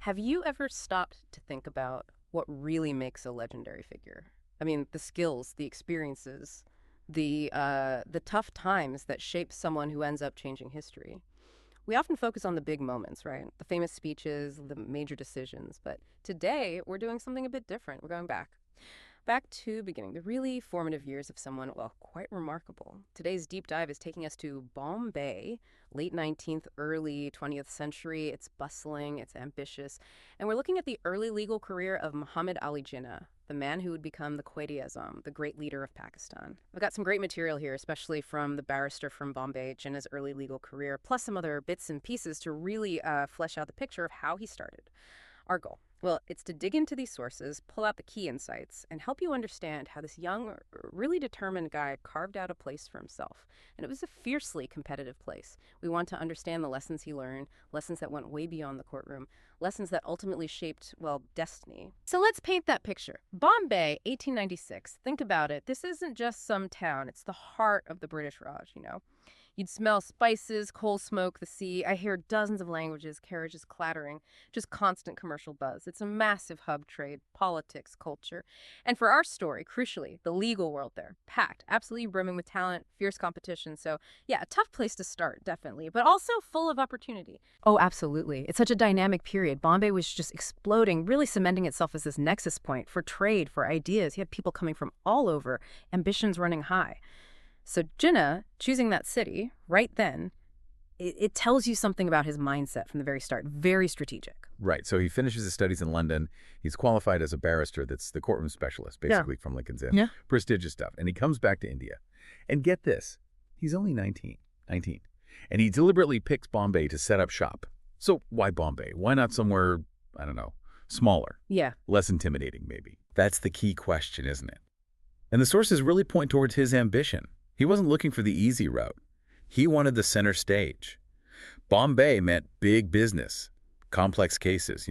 Have you ever stopped to think about what really makes a legendary figure? I mean, the skills, the experiences, the tough times that shape someone who ends up changing history. We often focus on the big moments, right? The famous speeches, the major decisions. But today, we're doing something a bit different. We're going back to beginning, the really formative years of someone, well, quite remarkable. Today's deep dive is taking us to Bombay, late 19th, early 20th century. It's bustling, it's ambitious, and we're looking at the early legal career of Muhammad Ali Jinnah, the man who would become the Quaid-e-Azam, the great leader of Pakistan. I've got some great material here, especially from the barrister from Bombay, Jinnah's early legal career, plus some other bits and pieces to really flesh out the picture of how he started. Our goal? Well, it's to dig into these sources, pull out the key insights, and help you understand how this young, really determined guy carved out a place for himself. And it was a fiercely competitive place. We want to understand the lessons he learned, lessons that went way beyond the courtroom, lessons that ultimately shaped, well, destiny. So let's paint that picture. Bombay, 1896. Think about it. This isn't just some town. It's the heart of the British Raj, you know. You'd smell spices, coal smoke, the sea. I hear dozens of languages, carriages clattering, just constant commercial buzz. It's a massive hub trade, politics, culture. And for our story, crucially, the legal world there, packed, absolutely brimming with talent, fierce competition. So yeah, a tough place to start, definitely, but also full of opportunity. Oh, absolutely. It's such a dynamic period. Bombay was just exploding, really cementing itself as this nexus point for trade, for ideas. You had people coming from all over, ambitions running high. So Jinnah, choosing that city right then, it tells you something about his mindset from the very start. Very strategic. Right. So he finishes his studies in London. He's qualified as a barrister. That's the courtroom specialist, basically, from Lincoln's Inn. Yeah. Prestigious stuff. And he comes back to India. And get this, he's only 19. And he deliberately picks Bombay to set up shop. So why Bombay? Why not somewhere, I don't know, smaller? Yeah. Less intimidating, maybe. That's the key question, isn't it? And the sources really point towards his ambition. He wasn't looking for the easy route. He wanted the center stage. Bombay meant big business, complex cases,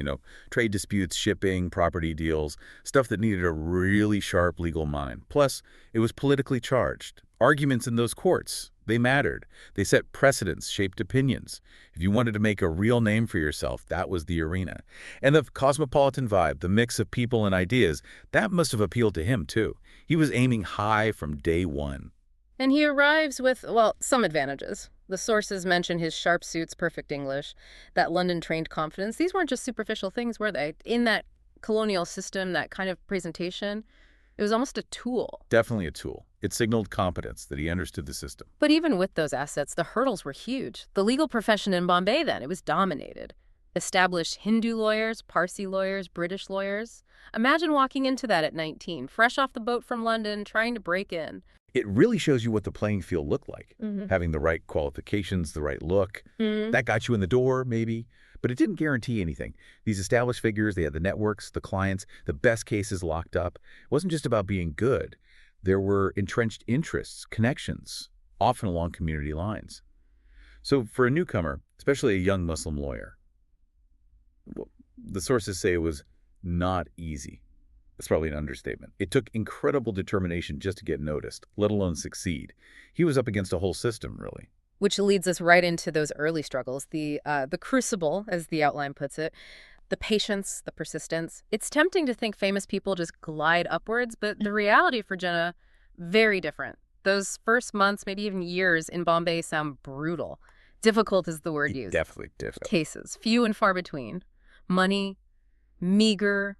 trade disputes, shipping, property deals, stuff that needed a really sharp legal mind. Plus, it was politically charged. Arguments in those courts, they mattered. They set precedents, shaped opinions. If you wanted to make a real name for yourself, that was the arena. And the cosmopolitan vibe, the mix of people and ideas, that must have appealed to him, too. He was aiming high from day one. And he arrives with, well, some advantages. The sources mention his sharp suits, perfect English, that London-trained confidence. These weren't just superficial things, were they? In that colonial system, that kind of presentation, it was almost a tool. Definitely a tool. It signaled competence, that he understood the system. But even with those assets, the hurdles were huge. The legal profession in Bombay then, it was dominated. Established Hindu lawyers, Parsi lawyers, British lawyers. Imagine walking into that at 19, fresh off the boat from London, trying to break in. It really shows you what the playing field looked like. Having the right qualifications, the right look. That got you in the door, maybe. But it didn't guarantee anything. These established figures, they had the networks, the clients, the best cases locked up. It wasn't just about being good. There were entrenched interests, connections, often along community lines. So for a newcomer, especially a young Muslim lawyer, well, the sources say it was not easy. That's probably an understatement. It took incredible determination just to get noticed, let alone succeed. He was up against a whole system, really. Which leads us right into those early struggles, the crucible, as the outline puts it, the patience, the persistence. It's tempting to think famous people just glide upwards, but the reality for Jinnah, very different. Those first months, maybe even years in Bombay sound brutal. Difficult is the word used. Definitely difficult. Cases, few and far between. Money, meager,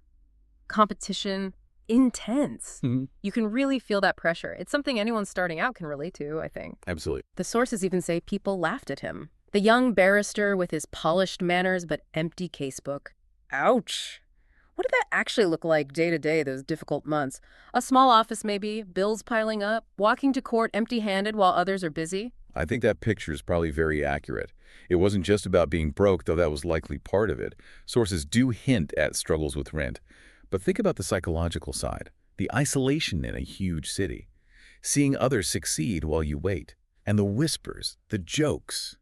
competition, intense. You can really feel that pressure. It's something anyone starting out can relate to, I think. Absolutely. The sources even say people laughed at him. The young barrister with his polished manners but empty casebook. Ouch. What did that actually look like day to day, those difficult months? A small office maybe, bills piling up, walking to court empty-handed while others are busy? I think that picture is probably very accurate. It wasn't just about being broke, though that was likely part of it. Sources do hint at struggles with rent. But think about the psychological side, the isolation in a huge city, seeing others succeed while you wait, and the whispers, the jokes,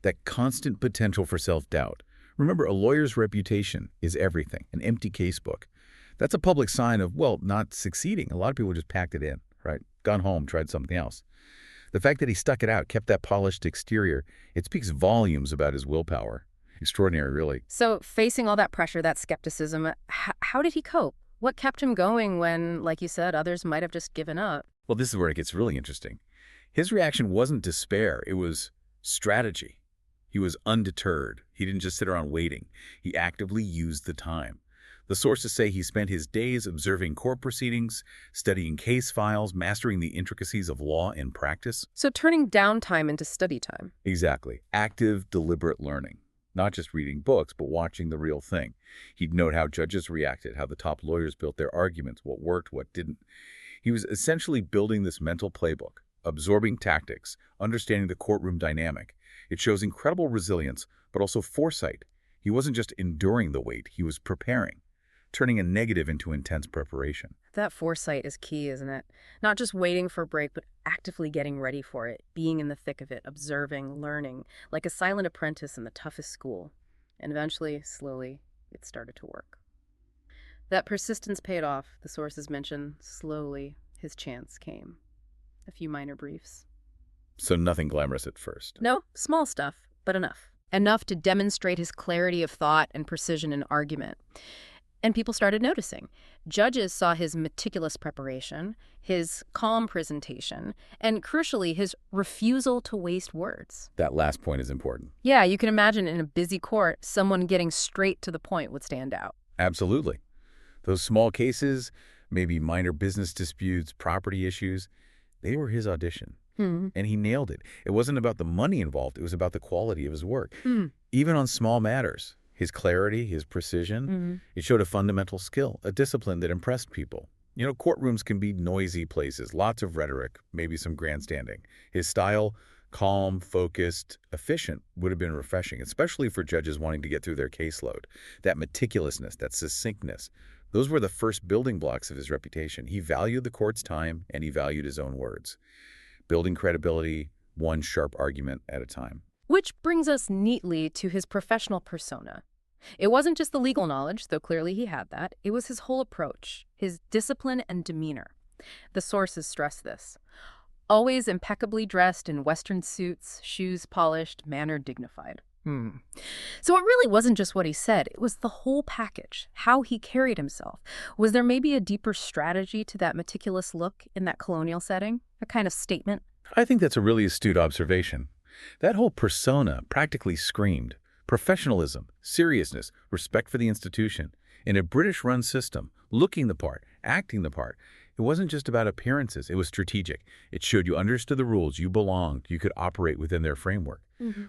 that constant potential for self-doubt. Remember, a lawyer's reputation is everything, an empty casebook. That's a public sign of, well, not succeeding. A lot of people just packed it in, right? Gone home, tried something else. The fact that he stuck it out, kept that polished exterior, it speaks volumes about his willpower. Extraordinary, really. So facing all that pressure, that skepticism, how did he cope? What kept him going when, like you said, others might have just given up? Well, this is where it gets really interesting. His reaction wasn't despair. It was strategy. He was undeterred. He didn't just sit around waiting. He actively used the time. The sources say he spent his days observing court proceedings, studying case files, mastering the intricacies of law and practice. So turning downtime into study time. Exactly. Active, deliberate learning. Not just reading books, but watching the real thing. He'd note how judges reacted, how the top lawyers built their arguments, what worked, what didn't. He was essentially building this mental playbook, absorbing tactics, understanding the courtroom dynamic. It shows incredible resilience, but also foresight. He wasn't just enduring the wait, he was preparing, turning a negative into intense preparation. That foresight is key, isn't it? Not just waiting for a break, but actively getting ready for it, being in the thick of it, observing, learning, like a silent apprentice in the toughest school. And eventually, slowly, it started to work. That persistence paid off, the sources mention. Slowly, his chance came. A few minor briefs. So nothing glamorous at first. No, small stuff, but enough. Enough to demonstrate his clarity of thought and precision in argument. And people started noticing. Judges saw his meticulous preparation, his calm presentation, and crucially, his refusal to waste words. That last point is important. Yeah, you can imagine in a busy court, someone getting straight to the point would stand out. Absolutely. Those small cases, maybe minor business disputes, property issues, they were his audition. And he nailed it. It wasn't about the money involved. It was about the quality of his work. Even on small matters, his clarity, his precision, it showed a fundamental skill, a discipline that impressed people. You know, courtrooms can be noisy places, lots of rhetoric, maybe some grandstanding. His style, calm, focused, efficient, would have been refreshing, especially for judges wanting to get through their caseload. That meticulousness, that succinctness, those were the first building blocks of his reputation. He valued the court's time, and he valued his own words. Building credibility, one sharp argument at a time. Which brings us neatly to his professional persona. It wasn't just the legal knowledge, though clearly he had that. It was his whole approach, his discipline and demeanor. The sources stress this. Always impeccably dressed in Western suits, shoes polished, manner dignified. So it really wasn't just what he said. It was the whole package, how he carried himself. Was there maybe a deeper strategy to that meticulous look in that colonial setting? A kind of statement? I think that's a really astute observation. That whole persona practically screamed professionalism, seriousness, respect for the institution. In a British-run system, looking the part, acting the part, it wasn't just about appearances. It was strategic. It showed you understood the rules, you belonged, you could operate within their framework.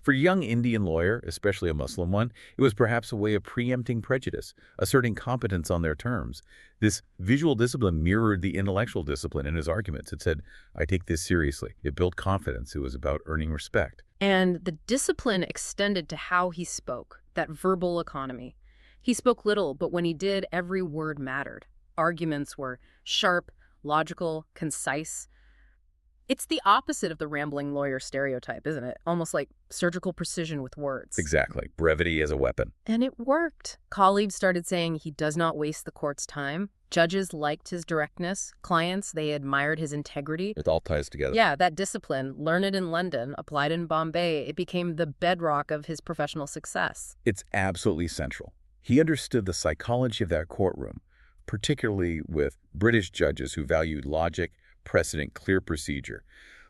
For a young Indian lawyer, especially a Muslim one, it was perhaps a way of preempting prejudice, asserting competence on their terms. This visual discipline mirrored the intellectual discipline in his arguments. It said, I take this seriously. It built confidence. It was about earning respect. And the discipline extended to how he spoke, that verbal economy. He spoke little, but when he did, every word mattered. Arguments were sharp, logical, concise. It's the opposite of the rambling lawyer stereotype, isn't it? Almost like surgical precision with words. Exactly. Brevity as a weapon. And it worked. Colleagues started saying he does not waste the court's time. Judges liked his directness. Clients, they admired his integrity. It all ties together. Yeah, that discipline, learned in London, applied in Bombay, it became the bedrock of his professional success. It's absolutely central. He understood the psychology of that courtroom, particularly with British judges who valued logic, precedent, clear procedure.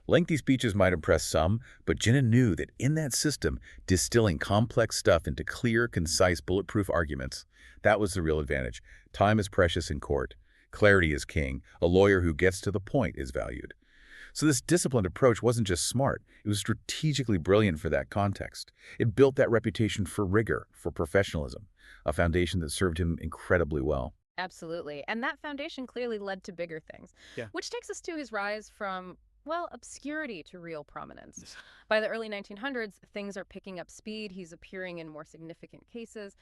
Lengthy speeches might impress some, but Jinnah knew that in that system, distilling complex stuff into clear, concise, bulletproof arguments, that was the real advantage. Time is precious in court. Clarity is king. A lawyer who gets to the point is valued. So this disciplined approach wasn't just smart. It was strategically brilliant for that context. It built that reputation for rigor, for professionalism, a foundation that served him incredibly well. Absolutely. And that foundation clearly led to bigger things, which takes us to his rise from, well, obscurity to real prominence. By the early 1900s, things are picking up speed. He's appearing in more significant cases.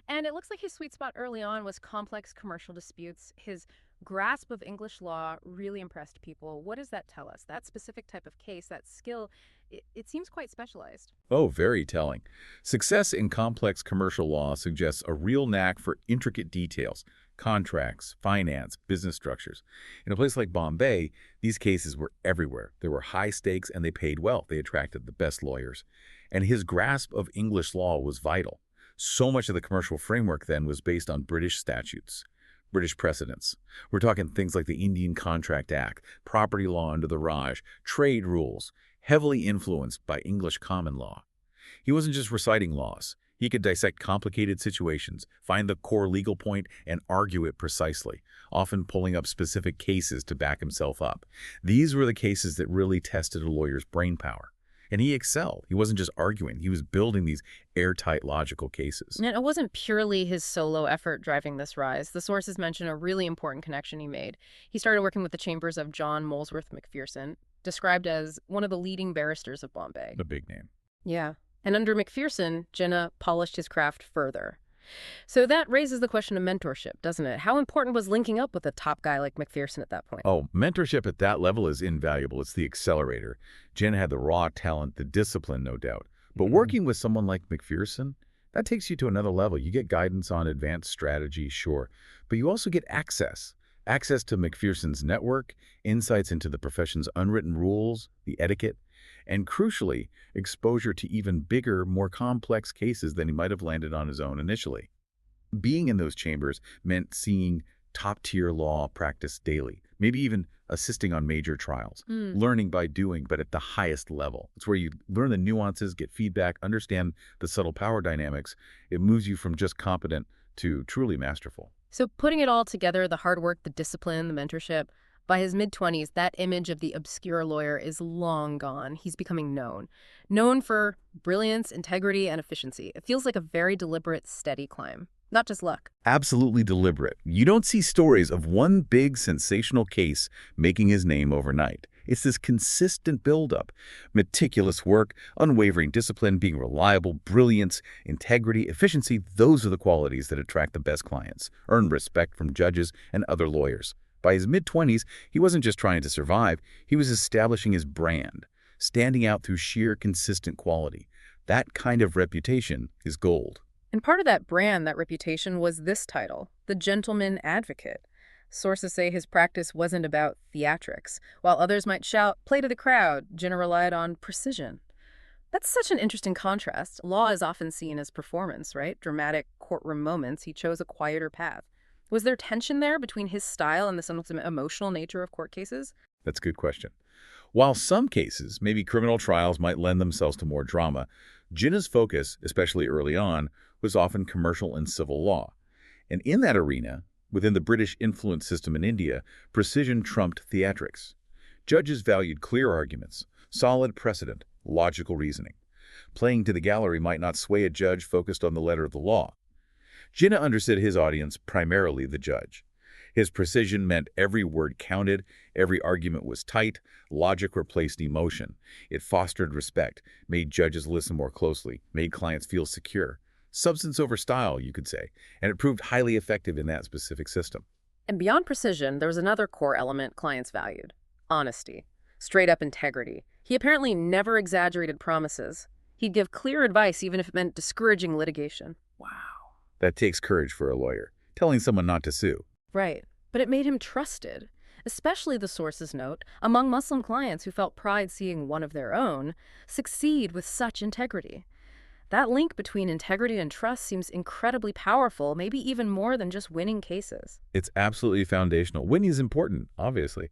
And it looks like his sweet spot early on was complex commercial disputes. His grasp of English law really impressed people. What does that tell us? That specific type of case, that skill, it seems quite specialized. Oh, very telling. Success in complex commercial law suggests a real knack for intricate details. Contracts, finance, business structures. In a place like Bombay, these cases were everywhere. There were high stakes and they paid well. They attracted the best lawyers. And his grasp of English law was vital. So much of the commercial framework then was based on British statutes, British precedents. We're talking things like the Indian Contract Act, property law under the Raj, trade rules, heavily influenced by English common law. He wasn't just reciting laws. He could dissect complicated situations, find the core legal point, and argue it precisely, often pulling up specific cases to back himself up. These were the cases that really tested a lawyer's brain power. And he excelled. He wasn't just arguing. He was building these airtight logical cases. And it wasn't purely his solo effort driving this rise. The sources mention a really important connection he made. He started working with the chambers of John Molesworth MacPherson, described as one of the leading barristers of Bombay. A big name. Yeah. And under MacPherson, Jinnah polished his craft further. So that raises the question of mentorship, doesn't it? How important was linking up with a top guy like MacPherson at that point? Oh, mentorship at that level is invaluable. It's the accelerator. Jen had the raw talent, the discipline, no doubt. But working with someone like MacPherson, that takes you to another level. You get guidance on advanced strategy, sure, but you also get access. Access to MacPherson's network, insights into the profession's unwritten rules, the etiquette, and crucially, exposure to even bigger, more complex cases than he might have landed on his own initially. Being in those chambers meant seeing top-tier law practice daily, maybe even assisting on major trials, learning by doing, but at the highest level. It's where you learn the nuances, get feedback, understand the subtle power dynamics. It moves you from just competent to truly masterful. So putting it all together, the hard work, the discipline, the mentorship, by his mid-20s, that image of the obscure lawyer is long gone. He's becoming known. Known for brilliance, integrity, and efficiency. It feels like a very deliberate, steady climb. Not just luck. Absolutely deliberate. You don't see stories of one big sensational case making his name overnight. It's this consistent buildup, meticulous work, unwavering discipline, being reliable, brilliance, integrity, efficiency. Those are the qualities that attract the best clients, earn respect from judges and other lawyers. By his mid-20s, he wasn't just trying to survive, he was establishing his brand, standing out through sheer consistent quality. That kind of reputation is gold. And part of that brand, that reputation, was this title, the Gentleman Advocate. Sources say his practice wasn't about theatrics. While others might shout, play to the crowd, Jinnah relied on precision. That's such an interesting contrast. Law is often seen as performance, right? Dramatic courtroom moments. He chose a quieter path. Was there tension there between his style and the somewhat emotional nature of court cases? That's a good question. While some cases, maybe criminal trials, might lend themselves to more drama, Jinnah's focus, especially early on, was often commercial and civil law. And in that arena, within the British influence system in India, precision trumped theatrics. Judges valued clear arguments, solid precedent, logical reasoning. Playing to the gallery might not sway a judge focused on the letter of the law. Jinnah understood his audience, primarily the judge. His precision meant every word counted, every argument was tight, logic replaced emotion. It fostered respect, made judges listen more closely, made clients feel secure. Substance over style, you could say, and it proved highly effective in that specific system. And beyond precision, there was another core element clients valued: honesty, straight-up integrity. He apparently never exaggerated promises. He'd give clear advice even if it meant discouraging litigation. Wow. That takes courage for a lawyer, telling someone not to sue. Right. But it made him trusted, especially, the sources note, among Muslim clients who felt pride seeing one of their own succeed with such integrity. That link between integrity and trust seems incredibly powerful, maybe even more than just winning cases. It's absolutely foundational. Winning is important, obviously,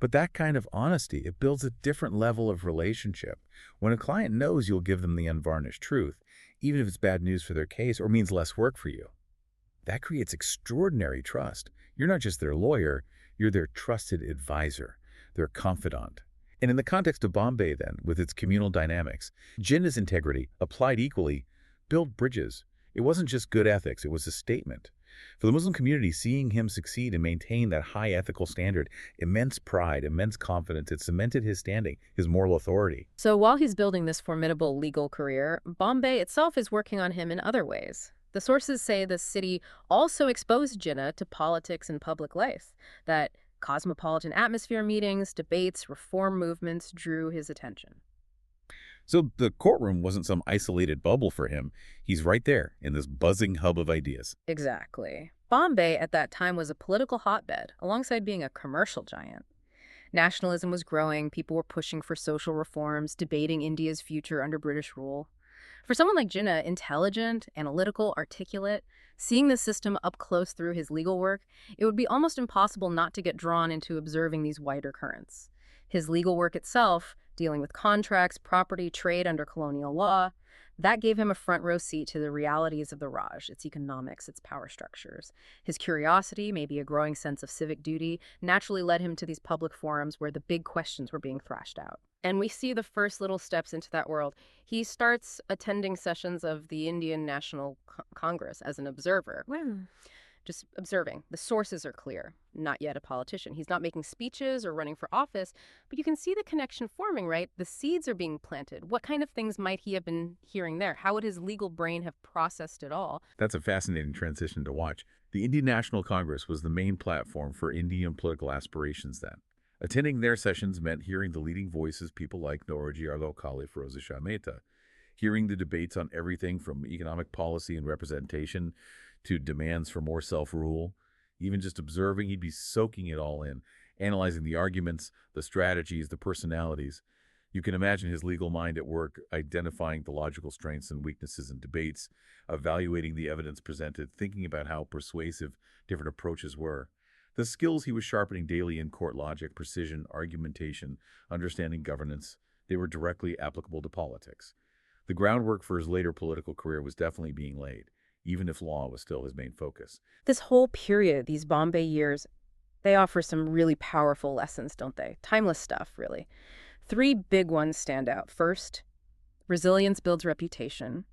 but that kind of honesty, it builds a different level of relationship. When a client knows you'll give them the unvarnished truth, even if it's bad news for their case or means less work for you, that creates extraordinary trust. You're not just their lawyer, you're their trusted advisor, their confidant. And in the context of Bombay, then, with its communal dynamics, Jinnah's integrity, applied equally, built bridges. It wasn't just good ethics, it was a statement. For the Muslim community, seeing him succeed and maintain that high ethical standard, immense pride, immense confidence, it cemented his standing, his moral authority. So while he's building this formidable legal career, Bombay itself is working on him in other ways. The sources say the city also exposed Jinnah to politics and public life, that cosmopolitan atmosphere meetings, debates, reform movements drew his attention. So the courtroom wasn't some isolated bubble for him. He's right there in this buzzing hub of ideas. Exactly. Bombay at that time was a political hotbed, alongside being a commercial giant. Nationalism was growing, people were pushing for social reforms, debating India's future under British rule. For someone like Jinnah, intelligent, analytical, articulate, seeing the system up close through his legal work, it would be almost impossible not to get drawn into observing these wider currents. His legal work itself, dealing with contracts, property, trade under colonial law, that gave him a front row seat to the realities of the Raj, its economics, its power structures. His curiosity, maybe a growing sense of civic duty, naturally led him to these public forums where the big questions were being thrashed out. And we see the first little steps into that world. He starts attending sessions of the Indian National Congress as an observer. Wow. Just observing. The sources are clear. Not yet a politician. He's not making speeches or running for office, but you can see the connection forming, right? The seeds are being planted. What kind of things might he have been hearing there? How would his legal brain have processed it all? That's a fascinating transition to watch. The Indian National Congress was the main platform for Indian political aspirations then. Attending their sessions meant hearing the leading voices, people like Nauroji Arlo-Kali, Firoza Shah Mehta, hearing the debates on everything from economic policy and representation to demands for more self-rule. Even just observing, he'd be soaking it all in, analyzing the arguments, the strategies, the personalities. You can imagine his legal mind at work, identifying the logical strengths and weaknesses in debates, evaluating the evidence presented, thinking about how persuasive different approaches were. The skills he was sharpening daily in court logic, precision, argumentation, understanding governance, they were directly applicable to politics. The groundwork for his later political career was definitely being laid, even if law was still his main focus. This whole period, these Bombay years, they offer some really powerful lessons, don't they? Timeless stuff, really. Three big ones stand out. First, resilience builds reputation.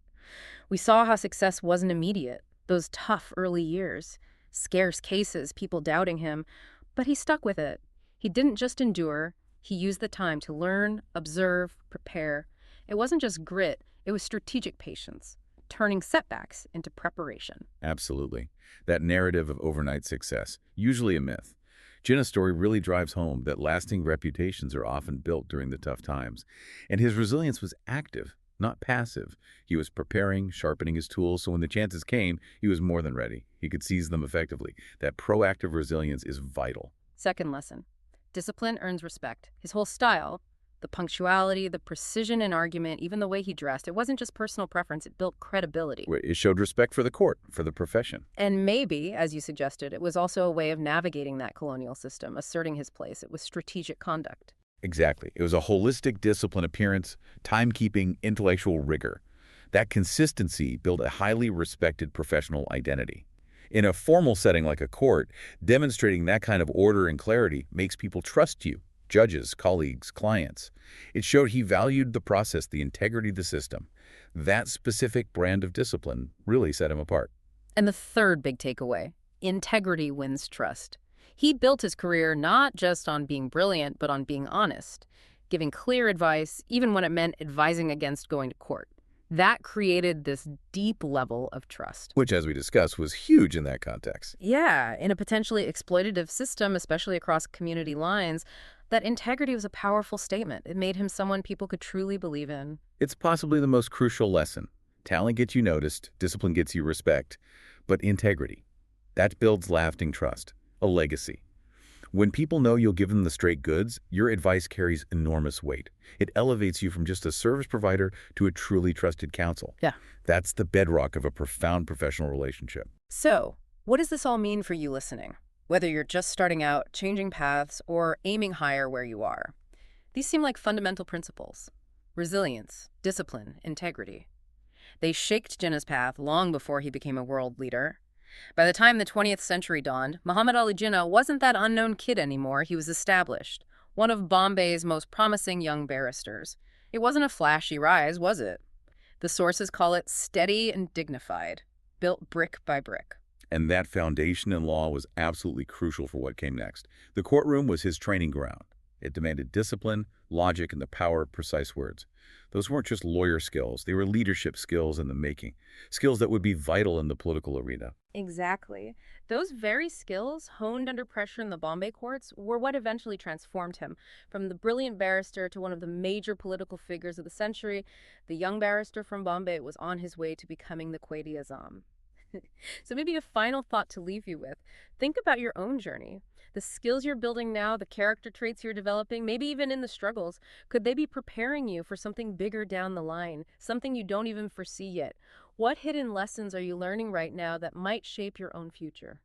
We saw how success wasn't immediate. Those tough early years, scarce cases, people doubting him, but he stuck with it. He didn't just endure, he used the time to learn, observe, prepare. It wasn't just grit, it was strategic patience, turning setbacks into preparation. Absolutely. That narrative of overnight success, usually a myth. Jinnah's story really drives home that lasting reputations are often built during the tough times. And his resilience was active, not passive. He was preparing, sharpening his tools, so when the chances came, he was more than ready. He could seize them effectively. That proactive resilience is vital. Second lesson, discipline earns respect. His whole style, the punctuality, the precision in argument, even the way he dressed, it wasn't just personal preference, it built credibility. It showed respect for the court, for the profession. And maybe, as you suggested, it was also a way of navigating that colonial system, asserting his place. It was strategic conduct. Exactly. It was a holistic discipline appearance, timekeeping, intellectual rigor. That consistency built a highly respected professional identity. In a formal setting like a court, demonstrating that kind of order and clarity makes people trust you, judges, colleagues, clients. It showed he valued the process, the integrity of the system. That specific brand of discipline really set him apart. And the third big takeaway, integrity wins trust. He built his career not just on being brilliant, but on being honest, giving clear advice, even when it meant advising against going to court. That created this deep level of trust. Which, as we discussed, was huge in that context. Yeah, in a potentially exploitative system, especially across community lines, that integrity was a powerful statement. It made him someone people could truly believe in. It's possibly the most crucial lesson. Talent gets you noticed, discipline gets you respect, but integrity, that builds lasting trust, a legacy. When people know you'll give them the straight goods, your advice carries enormous weight. It elevates you from just a service provider to a truly trusted counsel. Yeah. That's the bedrock of a profound professional relationship. So, what does this all mean for you listening? Whether you're just starting out, changing paths, or aiming higher where you are. These seem like fundamental principles. Resilience, discipline, integrity. They shaped Jinnah's path long before he became a world leader. By the time the 20th century dawned, Muhammad Ali Jinnah wasn't that unknown kid anymore. He was established, one of Bombay's most promising young barristers. It wasn't a flashy rise, was it? The sources call it steady and dignified, built brick by brick. And that foundation in law was absolutely crucial for what came next. The courtroom was his training ground. It demanded discipline, logic, and the power of precise words. Those weren't just lawyer skills. They were leadership skills in the making, skills that would be vital in the political arena. Exactly. Those very skills, honed under pressure in the Bombay courts, were what eventually transformed him. From the brilliant barrister to one of the major political figures of the century, the young barrister from Bombay was on his way to becoming the Quaid-e-Azam. So maybe a final thought to leave you with. Think about your own journey. The skills you're building now, the character traits you're developing, maybe even in the struggles, could they be preparing you for something bigger down the line, something you don't even foresee yet? What hidden lessons are you learning right now that might shape your own future?